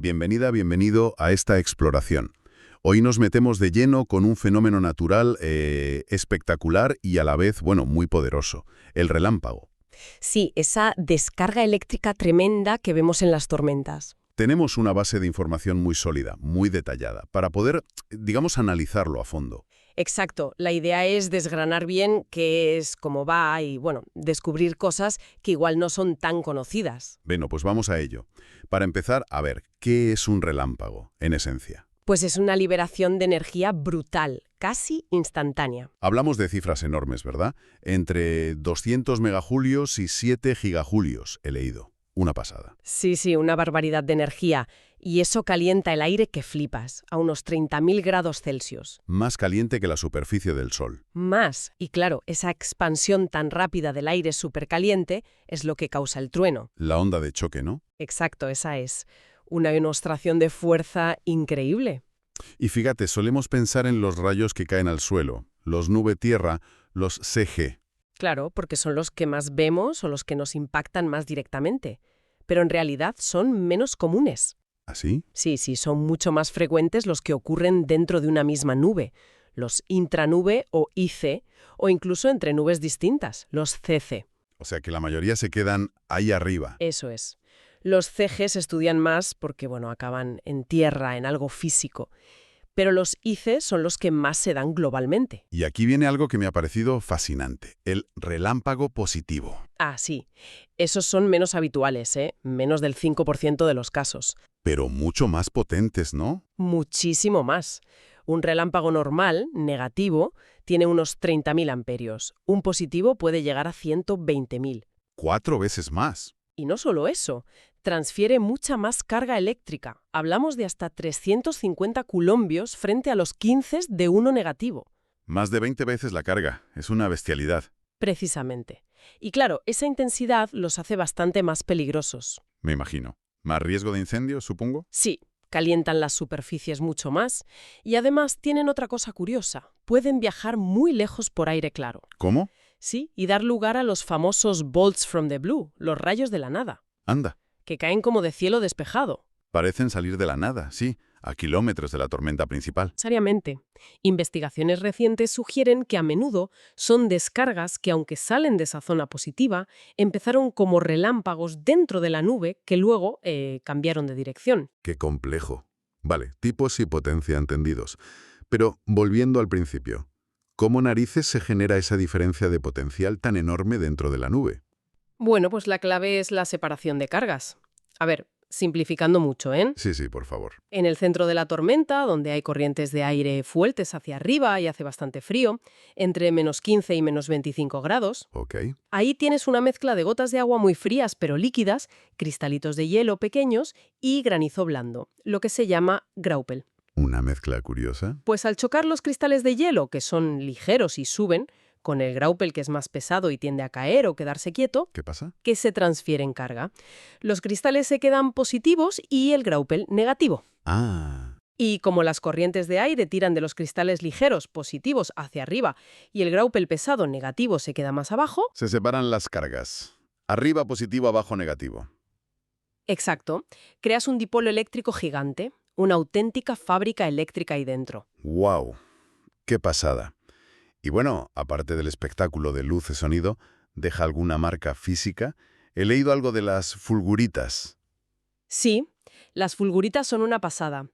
Bienvenida, bienvenido a esta exploración. Hoy nos metemos de lleno con un fenómeno natural espectacular y a la vez, bueno, muy poderoso, el relámpago. Sí, esa descarga eléctrica tremenda que vemos en las tormentas. Tenemos una base de información muy sólida, muy detallada, para poder, digamos, analizarlo a fondo. Exacto, la idea es desgranar bien qué es, cómo va y, bueno, descubrir cosas que igual no son tan conocidas. Bueno, pues vamos a ello. Para empezar, a ver, ¿qué es un relámpago, en esencia? Pues es una liberación de energía brutal, casi instantánea. Hablamos de cifras enormes, ¿verdad? Entre 200 megajulios y 7 gigajulios, he leído. Una pasada. Sí, una barbaridad de energía. Y eso calienta el aire que flipas, a unos 30.000 grados Celsius. Más caliente que la superficie del Sol. Más. Y claro, esa expansión tan rápida del aire supercaliente es lo que causa el trueno. La onda de choque, ¿no? Exacto, esa es. Una demostración de fuerza increíble. Y fíjate, solemos pensar en los rayos que caen al suelo, los nube-tierra, los CG. Claro, porque son los que más vemos o los que nos impactan más directamente. Pero en realidad son menos comunes. ¿Así? Sí, son mucho más frecuentes los que ocurren dentro de una misma nube, los intranube o IC, o incluso entre nubes distintas, los CC. O sea que la mayoría se quedan ahí arriba. Eso es. Los CG se estudian más porque, bueno, acaban en tierra, en algo físico. Pero los IC son los que más se dan globalmente. Y aquí viene algo que me ha parecido fascinante, el relámpago positivo. Ah, sí. Esos son menos habituales, ¿eh? Menos del 5% de los casos. Pero mucho más potentes, ¿no? Muchísimo más. Un relámpago normal, negativo, tiene unos 30.000 amperios. Un positivo puede llegar a 120.000. 4 veces más. Y no solo eso, transfiere mucha más carga eléctrica. Hablamos de hasta 350 coulombios frente a los 15 de uno negativo. Más de 20 veces la carga. Es una bestialidad. Precisamente. Y claro, esa intensidad los hace bastante más peligrosos. Me imagino. ¿Más riesgo de incendio, supongo? Sí, calientan las superficies mucho más y además tienen otra cosa curiosa. Pueden viajar muy lejos por aire claro. ¿Cómo? Sí, y dar lugar a los famosos bolts from the blue, los rayos de la nada, Anda. que caen como de cielo despejado. Parecen salir de la nada, sí, a kilómetros de la tormenta principal. Necesariamente. Investigaciones recientes sugieren que a menudo son descargas que, aunque salen de esa zona positiva, empezaron como relámpagos dentro de la nube que luego cambiaron de dirección. Qué complejo. Vale, tipos y potencia entendidos. Pero, volviendo al principio, ¿cómo narices se genera esa diferencia de potencial tan enorme dentro de la nube? Bueno, pues la clave es la separación de cargas. A ver, simplificando mucho, ¿eh? Sí, por favor. En el centro de la tormenta, donde hay corrientes de aire fuertes hacia arriba y hace bastante frío, entre menos 15 y menos 25 grados, Ok. ahí tienes una mezcla de gotas de agua muy frías pero líquidas, cristalitos de hielo pequeños y granizo blando, lo que se llama graupel. Una mezcla curiosa. Pues al chocar los cristales de hielo, que son ligeros y suben, con el graupel, que es más pesado y tiende a caer o quedarse quieto, ¿Qué pasa? que se transfieren carga. Los cristales se quedan positivos y el graupel negativo. Ah. Y como las corrientes de aire tiran de los cristales ligeros positivos hacia arriba y el graupel pesado negativo se queda más abajo, Se separan las cargas. Arriba positivo, abajo negativo. exacto, creas un dipolo eléctrico gigante, una auténtica fábrica eléctrica ahí dentro. ¡Wow! ¡Qué pasada! Y bueno, aparte del espectáculo de luz y sonido, ¿deja alguna marca física? He leído algo de las fulguritas. Sí, las fulguritas son una pasada.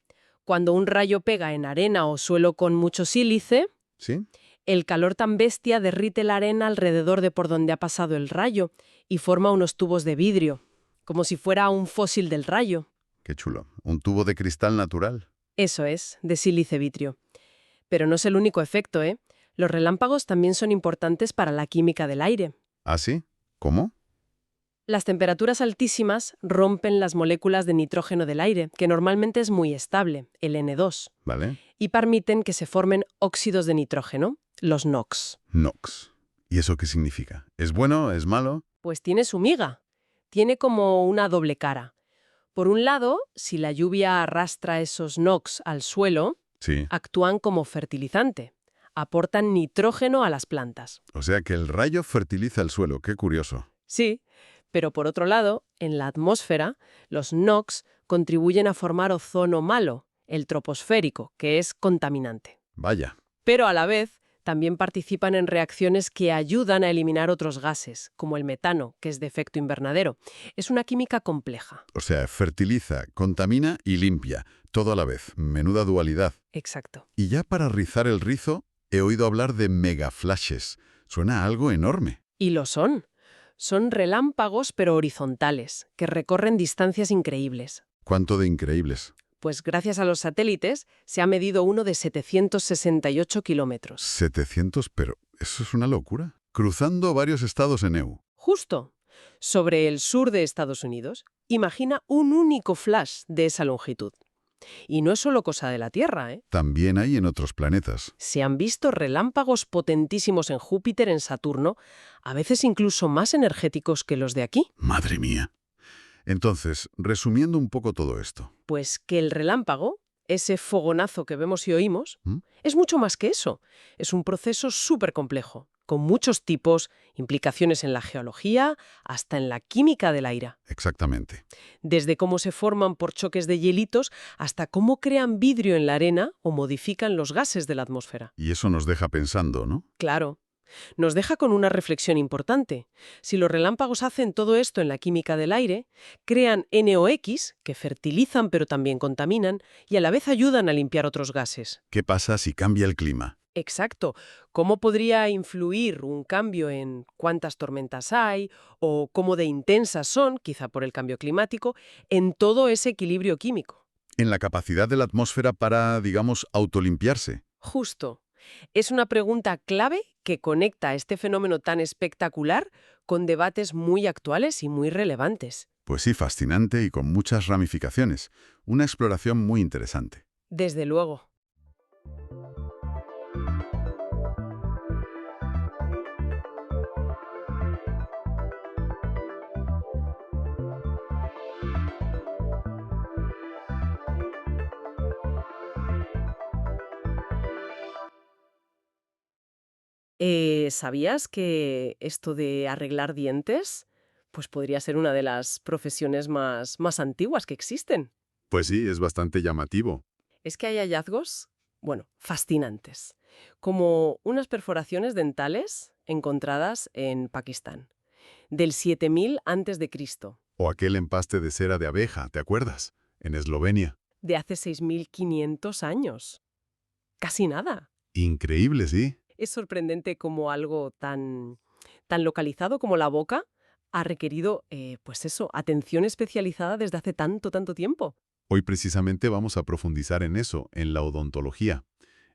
Cuando un rayo pega en arena o suelo con mucho sílice, ¿Sí? el calor tan bestia derrite la arena alrededor de por donde ha pasado el rayo y forma unos tubos de vidrio, como si fuera un fósil del rayo. Qué chulo. Un tubo de cristal natural. Eso es, de sílice-vitrio. Pero no es el único efecto, ¿eh? Los relámpagos también son importantes para la química del aire. ¿Ah, sí? ¿Cómo? Las temperaturas altísimas rompen las moléculas de nitrógeno del aire, que normalmente es muy estable, el N2, ¿Vale? y permiten que se formen óxidos de nitrógeno, los NOx. NOx. ¿Y eso qué significa? ¿Es bueno? ¿Es malo? Pues tiene su miga. Tiene como una doble cara. Por un lado, si la lluvia arrastra esos NOx al suelo, Sí. actúan como fertilizante. Aportan nitrógeno a las plantas. O sea que el rayo fertiliza el suelo. Qué curioso. Sí, pero por otro lado, en la atmósfera, los NOx contribuyen a formar ozono malo, el troposférico, que es contaminante. Vaya. Pero a la vez también participan en reacciones que ayudan a eliminar otros gases, como el metano, que es de efecto invernadero. Es una química compleja. O sea, fertiliza, contamina y limpia, todo a la vez. Menuda dualidad. Exacto. Y ya para rizar el rizo, he oído hablar de megaflashes. Suena a algo enorme. Y lo son. Son relámpagos pero horizontales, que recorren distancias increíbles. ¿Cuánto de increíbles? Pues gracias a los satélites se ha medido uno de 768 kilómetros. 700, pero eso es una locura. Cruzando varios estados en EU. Justo. Sobre el sur de Estados Unidos, imagina un único flash de esa longitud. Y no es solo cosa de la Tierra, ¿eh? También hay en otros planetas. Se han visto relámpagos potentísimos en Júpiter, en Saturno, a veces incluso más energéticos que los de aquí. Madre mía. Entonces, resumiendo un poco todo esto. Pues que el relámpago, ese fogonazo que vemos y oímos, ¿Mm? es mucho más que eso. Es un proceso súper complejo, con muchos tipos, implicaciones en la geología, hasta en la química del aire. Exactamente. Desde cómo se forman por choques de hielitos hasta cómo crean vidrio en la arena o modifican los gases de la atmósfera. Y eso nos deja pensando, ¿no? Claro. Nos deja con una reflexión importante. Si los relámpagos hacen todo esto en la química del aire, crean NOx, que fertilizan pero también contaminan, y a la vez ayudan a limpiar otros gases. ¿Qué pasa si cambia el clima? Exacto. ¿Cómo podría influir un cambio en cuántas tormentas hay o cómo de intensas son, quizá por el cambio climático, en todo ese equilibrio químico? En la capacidad de la atmósfera para, digamos, autolimpiarse. Justo. Es una pregunta clave que conecta este fenómeno tan espectacular con debates muy actuales y muy relevantes. Pues sí, fascinante y con muchas ramificaciones. Una exploración muy interesante. Desde luego. ¿Sabías que esto de arreglar dientes, pues podría ser una de las profesiones más antiguas que existen? Pues sí, es bastante llamativo. Es que hay hallazgos, bueno, fascinantes, como unas perforaciones dentales encontradas en Pakistán, del 7000 antes de Cristo, O aquel empaste de cera de abeja, ¿te acuerdas? En Eslovenia. de hace 6500 años. Casi nada. Increíble, sí. Es sorprendente cómo algo tan localizado como la boca ha requerido, pues eso, atención especializada desde hace tanto tiempo. Hoy precisamente vamos a profundizar en eso, en la odontología.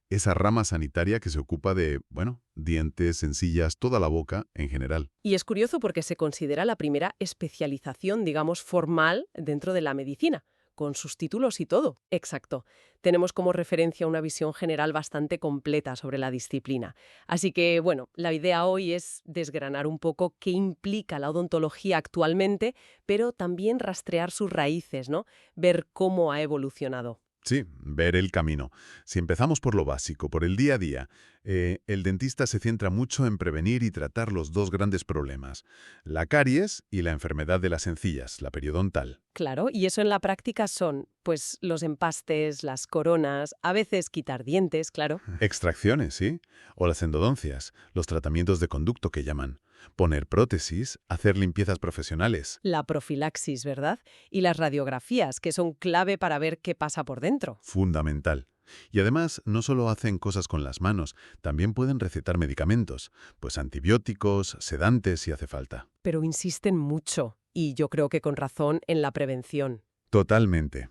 Esa rama sanitaria que se ocupa de, bueno, dientes, encías, toda la boca en general. Y es curioso porque se considera la primera especialización, digamos, formal dentro de la medicina, con sus títulos y todo. Exacto. Tenemos como referencia una visión general bastante completa sobre la disciplina. Así que, bueno, la idea hoy es desgranar un poco qué implica la odontología actualmente, pero también rastrear sus raíces, ¿no? Ver cómo ha evolucionado. Sí, ver el camino. Si empezamos por lo básico, por el día a día, el dentista se centra mucho en prevenir y tratar los dos grandes problemas, la caries y la enfermedad de las encías, la periodontal. Claro, y eso en la práctica son, pues, los empastes, las coronas, a veces quitar dientes, claro. Extracciones, ¿sí? O las endodoncias, los tratamientos de conducto que llaman. Poner prótesis, hacer limpiezas profesionales. La profilaxis, ¿verdad? Y las radiografías, que son clave para ver qué pasa por dentro. Fundamental. Y además, no solo hacen cosas con las manos, también pueden recetar medicamentos, pues antibióticos, sedantes si hace falta. Pero insisten mucho, y yo creo que con razón, en la prevención. Totalmente.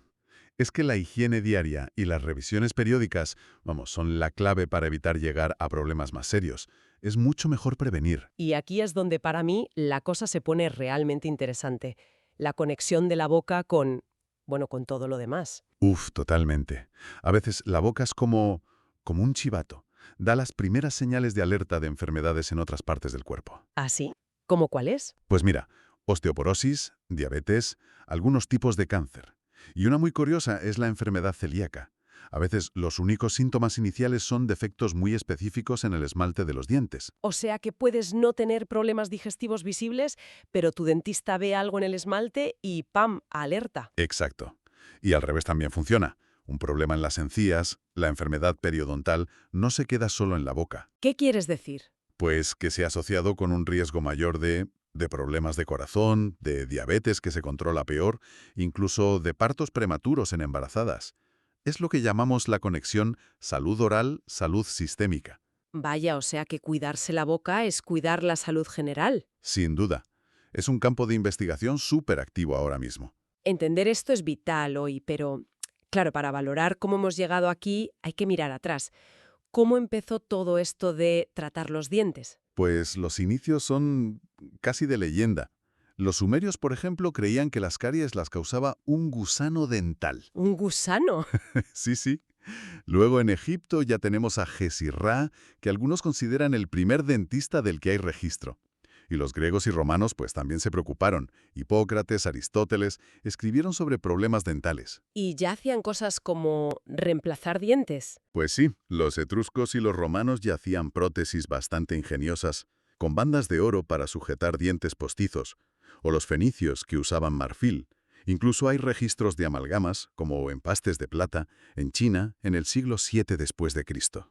Es que la higiene diaria y las revisiones periódicas, vamos, son la clave para evitar llegar a problemas más serios. Es mucho mejor prevenir. Y aquí es donde para mí la cosa se pone realmente interesante. La conexión de la boca con, bueno, con todo lo demás. Uf, totalmente. A veces la boca es como un chivato. Da las primeras señales de alerta de enfermedades en otras partes del cuerpo. ¿Así? ¿Cómo cuál es? Pues mira, osteoporosis, diabetes, algunos tipos de cáncer. Y una muy curiosa es la enfermedad celíaca. A veces los únicos síntomas iniciales son defectos muy específicos en el esmalte de los dientes. O sea que puedes no tener problemas digestivos visibles, pero tu dentista ve algo en el esmalte y ¡pam!, alerta. Exacto. Y al revés también funciona. Un problema en las encías, la enfermedad periodontal, no se queda solo en la boca, ¿Qué quieres decir? pues que se ha asociado con un riesgo mayor de problemas de corazón, de diabetes que se controla peor, incluso de partos prematuros en embarazadas. Es lo que llamamos la conexión salud oral, salud sistémica. Vaya, o sea que cuidarse la boca es cuidar la salud general. Sin duda. Es un campo de investigación súper activo ahora mismo. Entender esto es vital hoy, pero claro, para valorar cómo hemos llegado aquí hay que mirar atrás. ¿Cómo empezó todo esto de tratar los dientes? Pues los inicios son casi de leyenda. Los sumerios, por ejemplo, creían que las caries las causaba un gusano dental. ¿Un gusano? Sí, sí. Luego en Egipto ya tenemos a Gesirrá, que algunos consideran el primer dentista del que hay registro. Y los griegos y romanos pues también se preocuparon. Hipócrates, Aristóteles, escribieron sobre problemas dentales. ¿Y ya hacían cosas como reemplazar dientes? Pues sí, los etruscos y los romanos ya hacían prótesis bastante ingeniosas, con bandas de oro para sujetar dientes postizos, o los fenicios que usaban marfil. Incluso hay registros de amalgamas, como empastes de plata, en China en el siglo VII después de Cristo.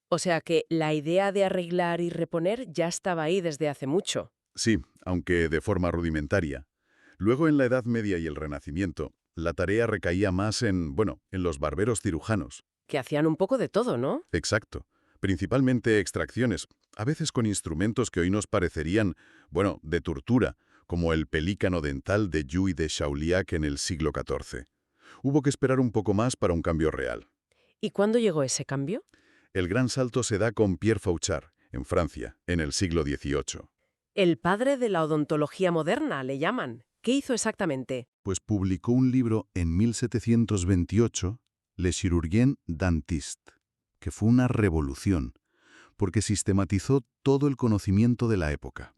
O sea que la idea de arreglar y reponer ya estaba ahí desde hace mucho. Sí, aunque de forma rudimentaria. Luego en la Edad Media y el Renacimiento, la tarea recaía más en los barberos cirujanos. Que hacían un poco de todo, ¿no? Exacto. Principalmente extracciones, a veces con instrumentos que hoy nos parecerían, de tortura, como el pelícano dental de Yu de Chauliac en el siglo XIV. Hubo que esperar un poco más para un cambio real. ¿Y cuándo llegó ese cambio? El gran salto se da con Pierre Fauchard, en Francia, en el siglo XVIII. El padre de la odontología moderna, le llaman. ¿Qué hizo exactamente? Pues publicó un libro en 1728, Le Chirurgien Dentiste, que fue una revolución, porque sistematizó todo el conocimiento de la época.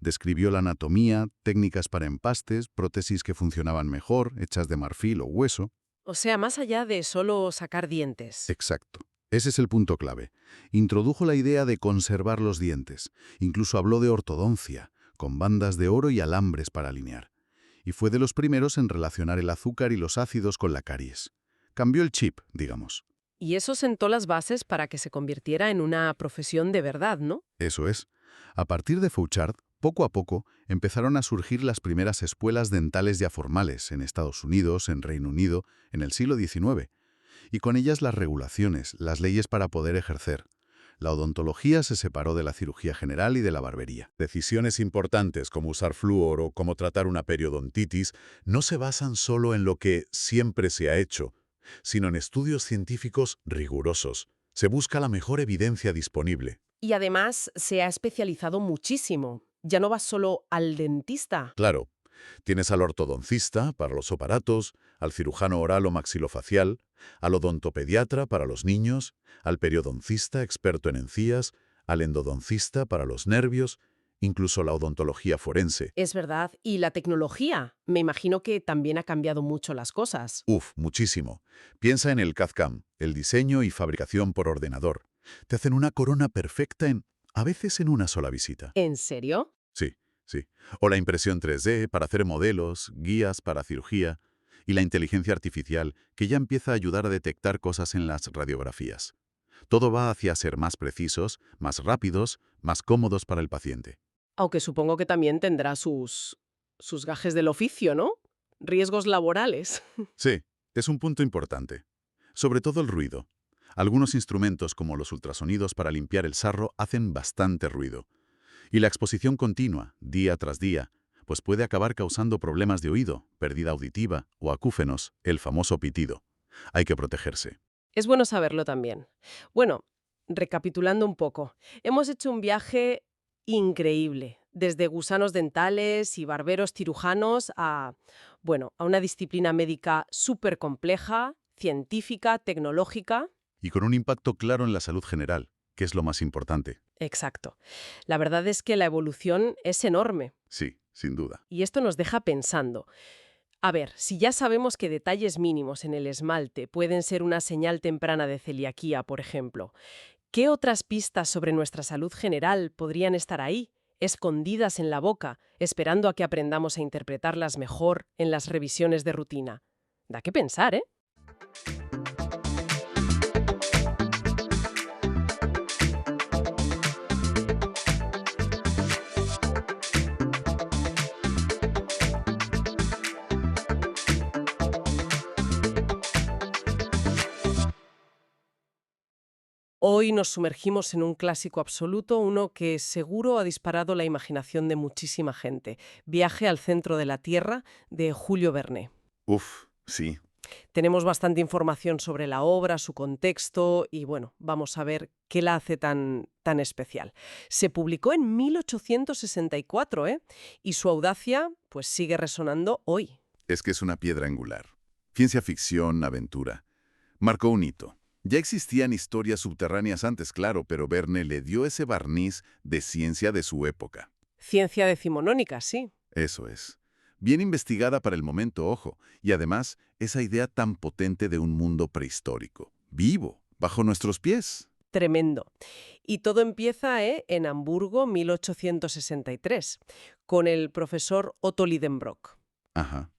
Describió la anatomía, técnicas para empastes, prótesis que funcionaban mejor, hechas de marfil o hueso. O sea, más allá de solo sacar dientes. Exacto. Ese es el punto clave. Introdujo la idea de conservar los dientes. Incluso habló de ortodoncia, con bandas de oro y alambres para alinear. Y fue de los primeros en relacionar el azúcar y los ácidos con la caries. Cambió el chip, digamos. Y eso sentó las bases para que se convirtiera en una profesión de verdad, ¿no? Eso es. A partir de Fauchard, poco a poco, empezaron a surgir las primeras escuelas dentales ya formales en Estados Unidos, en Reino Unido, en el siglo XIX. Y con ellas las regulaciones, las leyes para poder ejercer. La odontología se separó de la cirugía general y de la barbería. Decisiones importantes como usar flúor o cómo tratar una periodontitis no se basan solo en lo que siempre se ha hecho, sino en estudios científicos rigurosos. Se busca la mejor evidencia disponible. Y además se ha especializado muchísimo. Ya no vas solo al dentista. Claro, tienes al ortodoncista para los aparatos, al cirujano oral o maxilofacial, al odontopediatra para los niños, al periodoncista experto en encías, al endodoncista para los nervios, incluso la odontología forense. Es verdad. Y la tecnología. Me imagino que también ha cambiado mucho las cosas. Uf, muchísimo. Piensa en el CAD/CAM, el diseño y fabricación por ordenador. Te hacen una corona perfecta a veces en una sola visita. ¿En serio? Sí, sí. O la impresión 3D para hacer modelos, guías para cirugía, y la inteligencia artificial que ya empieza a ayudar a detectar cosas en las radiografías. Todo va hacia ser más precisos, más rápidos, más cómodos para el paciente. Aunque supongo que también tendrá sus gajes del oficio, ¿no? Riesgos laborales. Sí, es un punto importante. Sobre todo el ruido. Algunos instrumentos como los ultrasonidos para limpiar el sarro hacen bastante ruido. Y la exposición continua, día tras día, pues puede acabar causando problemas de oído, pérdida auditiva o acúfenos, el famoso pitido. Hay que protegerse. Es bueno saberlo también. Bueno, recapitulando un poco, hemos hecho un viaje increíble, desde gusanos dentales y barberos cirujanos a una disciplina médica súper compleja, científica, tecnológica. Y con un impacto claro en la salud general, que es lo más importante. Exacto. La verdad es que la evolución es enorme. Sí, sin duda. Y esto nos deja pensando. A ver, si ya sabemos que detalles mínimos en el esmalte pueden ser una señal temprana de celiaquía, por ejemplo, ¿qué otras pistas sobre nuestra salud general podrían estar ahí, escondidas en la boca, esperando a que aprendamos a interpretarlas mejor en las revisiones de rutina? Da que pensar, ¿eh? Hoy nos sumergimos en un clásico absoluto, uno que seguro ha disparado la imaginación de muchísima gente. Viaje al centro de la Tierra, de Julio Verne. Uf, sí. Tenemos bastante información sobre la obra, su contexto y, bueno, vamos a ver qué la hace tan especial. Se publicó en 1864, ¿eh? Y su audacia, pues, sigue resonando hoy. Es que es una piedra angular. Ciencia ficción, aventura. Marcó un hito. Ya existían historias subterráneas antes, claro, pero Verne le dio ese barniz de ciencia de su época. Ciencia decimonónica, sí. Eso es. Bien investigada para el momento, ojo, y además esa idea tan potente de un mundo prehistórico, vivo, bajo nuestros pies. Tremendo. Y todo empieza, en Hamburgo, 1863, con el profesor Otto Lidenbrock. Ajá.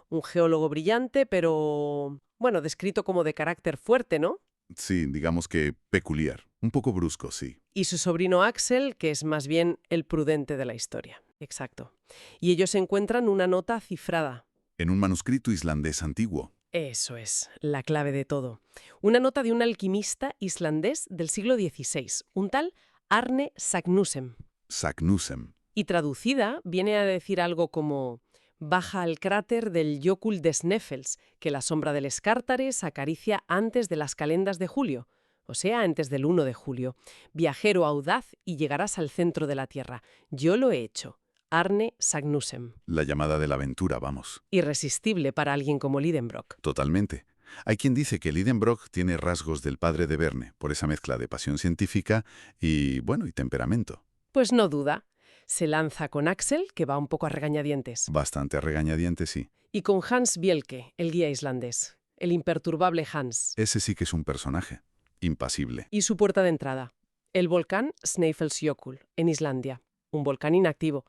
Un geólogo brillante, pero, bueno, descrito como de carácter fuerte, ¿no? Sí, digamos que peculiar, un poco brusco, sí. Y su sobrino Axel, que es más bien el prudente de la historia. Exacto. Y ellos encuentran una nota cifrada. En un manuscrito islandés antiguo. Eso es, la clave de todo. Una nota de un alquimista islandés del siglo XVI, un tal Arne Sagnussem. Saknussemm. Y traducida viene a decir algo como baja al cráter del Jökull des Sneffels, que la sombra del Escártares acaricia antes de las calendas de julio, o sea, antes del 1 de julio. Viajero audaz y llegarás al centro de la Tierra. Yo lo he hecho. Arne Sagnussem. La llamada de la aventura, vamos. Irresistible para alguien como Lidenbrock. Totalmente. Hay quien dice que Lidenbrock tiene rasgos del padre de Verne, por esa mezcla de pasión científica y, bueno, y temperamento. Pues no duda. Se lanza con Axel, que va un poco a regañadientes, Bastante a regañadientes, sí. y con Hans Bielke, el guía islandés, el imperturbable Hans, Ese sí que es un personaje. Impasible. y su puerta de entrada, el volcán Snæfellsjökull, en Islandia, un volcán inactivo.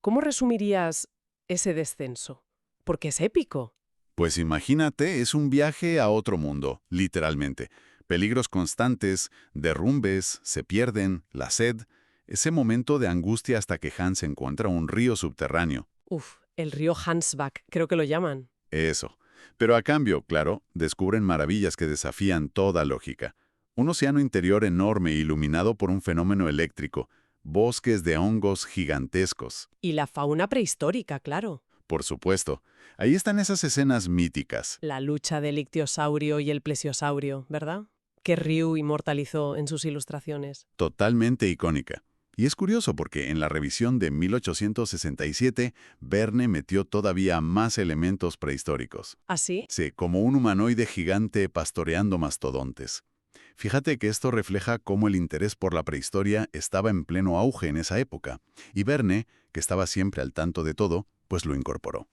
¿Cómo resumirías ese descenso? Porque es épico. Pues imagínate, es un viaje a otro mundo, literalmente. Peligros constantes, derrumbes, se pierden, la sed, ese momento de angustia hasta que Hans encuentra un río subterráneo. Uf, el río Hansbach, creo que lo llaman. Eso. Pero a cambio, claro, descubren maravillas que desafían toda lógica. Un océano interior enorme iluminado por un fenómeno eléctrico, bosques de hongos gigantescos. Y la fauna prehistórica, claro. Por supuesto, ahí están esas escenas míticas. La lucha del ictiosaurio y el plesiosaurio, ¿verdad? Que Ryu inmortalizó en sus ilustraciones. Totalmente icónica. Y es curioso porque en la revisión de 1867, Verne metió todavía más elementos prehistóricos. ¿Así? Sí, como un humanoide gigante pastoreando mastodontes. Fíjate que esto refleja cómo el interés por la prehistoria estaba en pleno auge en esa época, y Verne, que estaba siempre al tanto de todo, pues lo incorporó.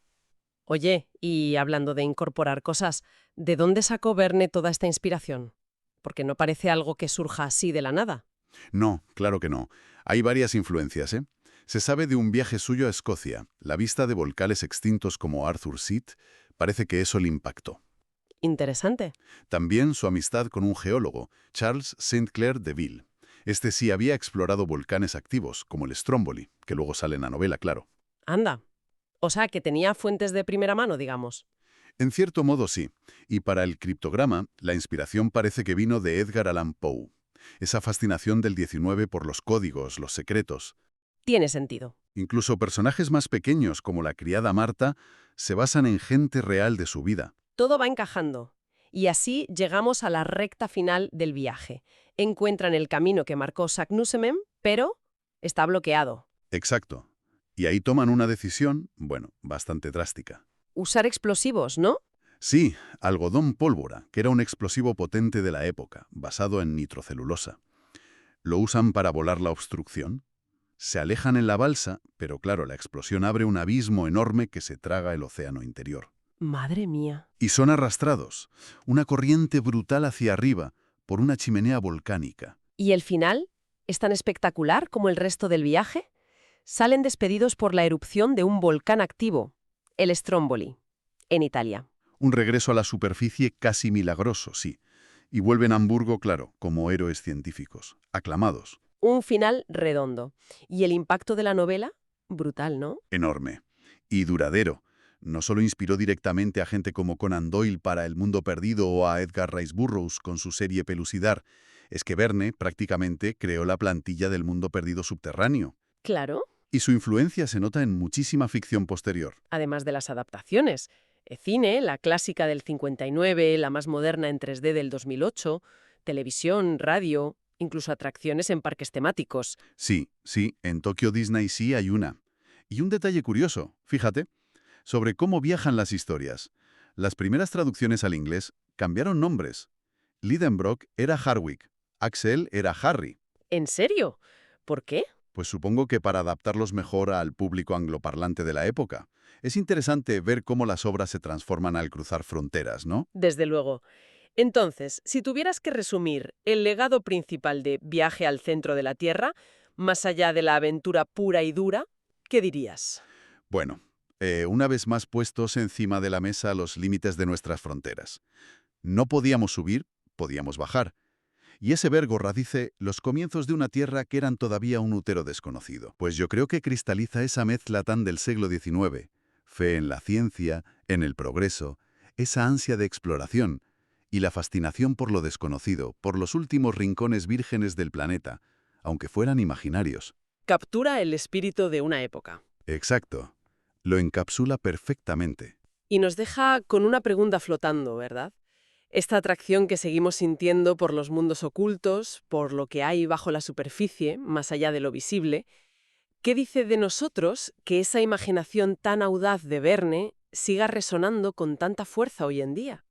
Oye, y hablando de incorporar cosas, ¿de dónde sacó Verne toda esta inspiración? Porque no parece algo que surja así de la nada. No, claro que no. Hay varias influencias, ¿eh? Se sabe de un viaje suyo a Escocia. La vista de volcanes extintos como Arthur Seat parece que eso le impactó. Interesante. También su amistad con un geólogo, Charles St. Clair de Ville. Este sí había explorado volcanes activos, como el Stromboli, que luego sale en la novela, claro. Anda. O sea, que tenía fuentes de primera mano, digamos. En cierto modo sí. Y para el criptograma, la inspiración parece que vino de Edgar Allan Poe. Esa fascinación del 19 por los códigos, los secretos. Tiene sentido. Incluso personajes más pequeños, como la criada Marta, se basan en gente real de su vida. Todo va encajando. Y así llegamos a la recta final del viaje. Encuentran el camino que marcó Saknussemm, pero está bloqueado. Exacto. Y ahí toman una decisión, bueno, bastante drástica. Usar explosivos, ¿no? Sí, algodón pólvora, que era un explosivo potente de la época, basado en nitrocelulosa. Lo usan para volar la obstrucción. Se alejan en la balsa, pero claro, la explosión abre un abismo enorme que se traga el océano interior. Madre mía. Y son arrastrados, una corriente brutal hacia arriba, por una chimenea volcánica. ¿Y el final? ¿Es tan espectacular como el resto del viaje? Salen despedidos por la erupción de un volcán activo, el Stromboli, en Italia. Un regreso a la superficie casi milagroso, sí. Y vuelven a Hamburgo, claro, como héroes científicos, aclamados. Un final redondo. ¿Y el impacto de la novela? Brutal, ¿no? Enorme. Y duradero. No solo inspiró directamente a gente como Conan Doyle para El mundo perdido o a Edgar Rice Burroughs con su serie Pelucidar, es que Verne prácticamente creó la plantilla del mundo perdido subterráneo. Claro, Y su influencia se nota en muchísima ficción posterior. además de las adaptaciones. Cine, la clásica del 59, la más moderna en 3D del 2008, televisión, radio, incluso atracciones en parques temáticos. Sí, sí, en Tokyo Disney sí hay una. Y un detalle curioso, fíjate, sobre cómo viajan las historias. Las primeras traducciones al inglés cambiaron nombres. Lidenbrock era Harwick, Axel era Harry. ¿En serio? ¿Por qué? Pues supongo que para adaptarlos mejor al público angloparlante de la época. Es interesante ver cómo las obras se transforman al cruzar fronteras, ¿no? Desde luego. Entonces, si tuvieras que resumir el legado principal de Viaje al centro de la Tierra, más allá de la aventura pura y dura, ¿qué dirías? Bueno, una vez más puestos encima de la mesa los límites de nuestras fronteras. No podíamos subir, podíamos bajar. Y ese Vergorra dice los comienzos de una tierra que eran todavía un útero desconocido. Pues yo creo que cristaliza esa mezcla tan del siglo XIX, fe en la ciencia, en el progreso, esa ansia de exploración y la fascinación por lo desconocido, por los últimos rincones vírgenes del planeta, aunque fueran imaginarios. Captura el espíritu de una época. Exacto. Lo encapsula perfectamente. Y nos deja con una pregunta flotando, ¿verdad? Esta atracción que seguimos sintiendo por los mundos ocultos, por lo que hay bajo la superficie, más allá de lo visible, ¿qué dice de nosotros que esa imaginación tan audaz de Verne siga resonando con tanta fuerza hoy en día?